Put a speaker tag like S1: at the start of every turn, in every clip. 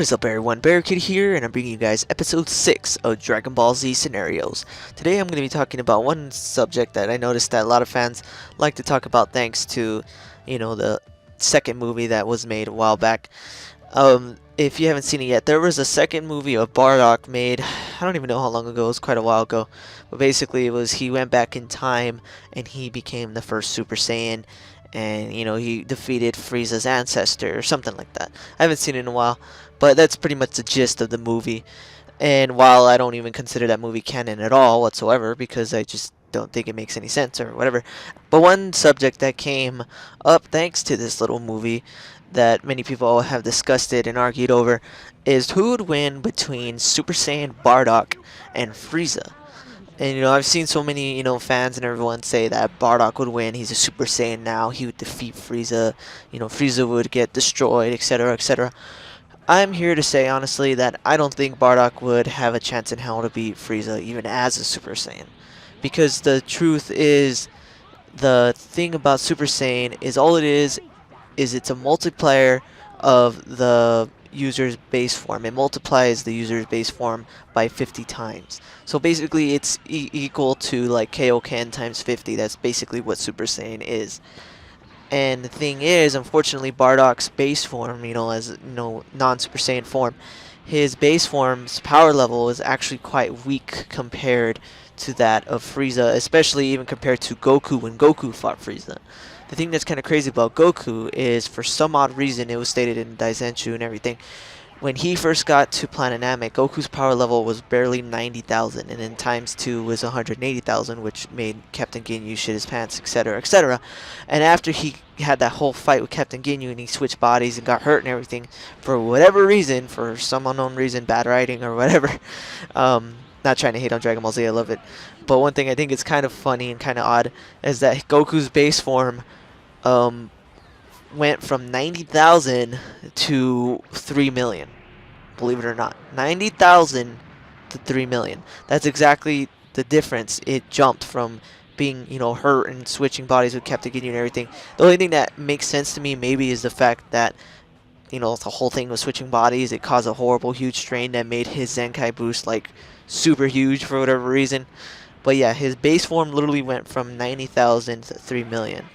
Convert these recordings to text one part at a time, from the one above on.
S1: What is up everyone, Barricade here, and I'm bringing you guys episode 6 of Dragon Ball Z Scenarios. Today I'm going to be talking about one subject that I noticed that a lot of fans like to talk about thanks to, the second movie that was made a while back. If you haven't seen it yet, there was a second movie of Bardock made, I don't even know how long ago, it was quite a while ago. But basically it was, he went back in time and he became the first Super Saiyan. And, he defeated Frieza's ancestor or something like that. I haven't seen it in a while, but that's pretty much the gist of the movie. And while I don't even consider that movie canon at all whatsoever, because I just don't think it makes any sense or whatever. But one subject that came up thanks to this little movie that many people have discussed it and argued over is who would win between Super Saiyan Bardock and Frieza. And I've seen so many fans and everyone say that Bardock would win. He's a Super Saiyan now. He would defeat Frieza. Frieza would get destroyed, etc., etc. I'm here to say honestly that I don't think Bardock would have a chance in hell to beat Frieza even as a Super Saiyan, because the truth is, the thing about Super Saiyan is all it is it's a multiplier of the user's base form. It multiplies the user's base form by 50 times. So basically it's equal to like Kaioken times 50. That's basically what Super Saiyan is. And the thing is, unfortunately, Bardock's base form, as non-Super Saiyan form, his base form's power level is actually quite weak compared to that of Frieza, especially even compared to Goku when Goku fought Frieza. The thing that's kind of crazy about Goku is, for some odd reason, it was stated in Daizenshu and everything, when he first got to Planet Namek, Goku's power level was barely 90,000, and then times 2 was 180,000, which made Captain Ginyu shit his pants, etc., etc. And after he had that whole fight with Captain Ginyu and he switched bodies and got hurt and everything, for whatever reason, for some unknown reason, bad writing or whatever, not trying to hate on Dragon Ball Z, I love it, but one thing I think is kind of funny and kind of odd is that Goku's base form went from 90,000 to 3 million. Believe it or not. 90,000 to 3 million. That's exactly the difference. It jumped from being, hurt and switching bodies with Captain Ginyu and everything. The only thing that makes sense to me maybe is the fact that, the whole thing was switching bodies. It caused a horrible, huge strain that made his Zenkai boost, like, super huge for whatever reason. But yeah, his base form literally went from 90,000 to 3 million.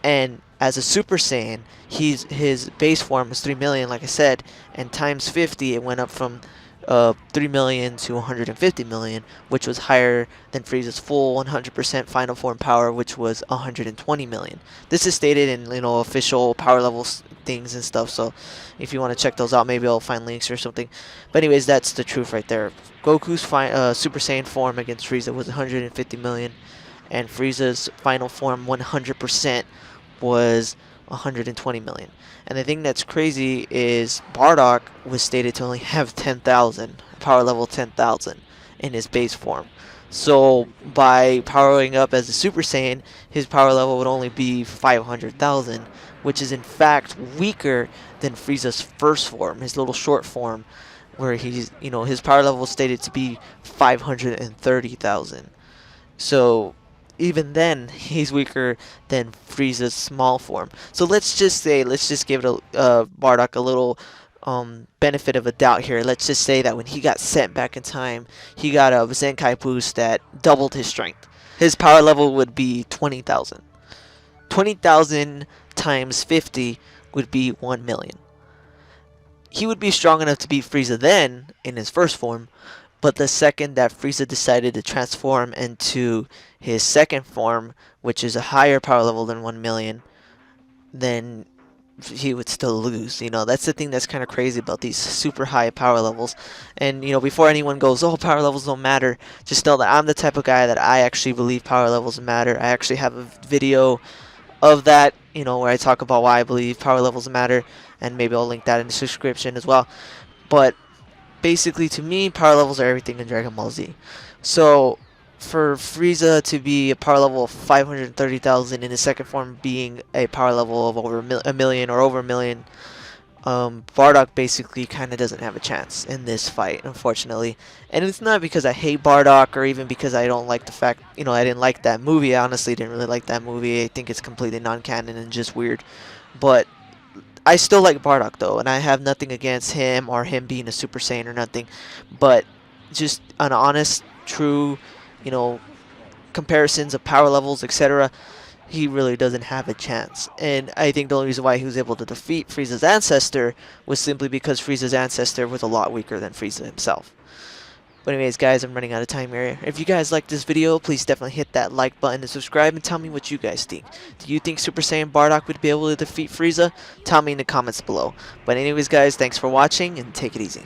S1: And as a Super Saiyan, his base form was 3 million, like I said, and times 50, it went up from 3 million to 150 million, which was higher than Frieza's full 100% final form power, which was 120 million. This is stated in official power level things and stuff, so if you want to check those out, maybe I'll find links or something. But anyways, that's the truth right there. Goku's Super Saiyan form against Frieza was 150 million, and Frieza's final form 100% was 120 million. And the thing that's crazy is Bardock was stated to only have 10,000, power level 10,000 in his base form. So by powering up as a Super Saiyan, his power level would only be 500,000, which is in fact weaker than Frieza's first form, his little short form, where he's, his power level was stated to be 530,000. So even then, he's weaker than Frieza's small form. So let's just give it Bardock a little benefit of a doubt here. Let's just say that when he got sent back in time, he got a Zenkai boost that doubled his strength. His power level would be 20,000. 20,000 times 50 would be 1 million. He would be strong enough to beat Frieza then, in his first form, but the second that Frieza decided to transform into his second form, which is a higher power level than 1 million, then he would still lose. That's the thing that's kind of crazy about these super high power levels. And, before anyone goes, oh, power levels don't matter, just know that I'm the type of guy that I actually believe power levels matter. I actually have a video of that, where I talk about why I believe power levels matter, and maybe I'll link that in the description as well. But basically, to me, power levels are everything in Dragon Ball Z. So for Frieza to be a power level of 530,000 in his second form being a power level of over a million or over a million, Bardock basically kind of doesn't have a chance in this fight, unfortunately. And it's not because I hate Bardock or even because I don't like the fact, I didn't like that movie. I honestly didn't really like that movie. I think it's completely non-canon and just weird. But I still like Bardock though, and I have nothing against him or him being a Super Saiyan or nothing, but just an honest, true, you know, comparisons of power levels, etc., he really doesn't have a chance. And I think the only reason why he was able to defeat Frieza's ancestor was simply because Frieza's ancestor was a lot weaker than Frieza himself. But anyways, guys, I'm running out of time here. If you guys like this video, please definitely hit that like button and subscribe and tell me what you guys think. Do you think Super Saiyan Bardock would be able to defeat Frieza? Tell me in the comments below. But anyways, guys, thanks for watching and take it easy.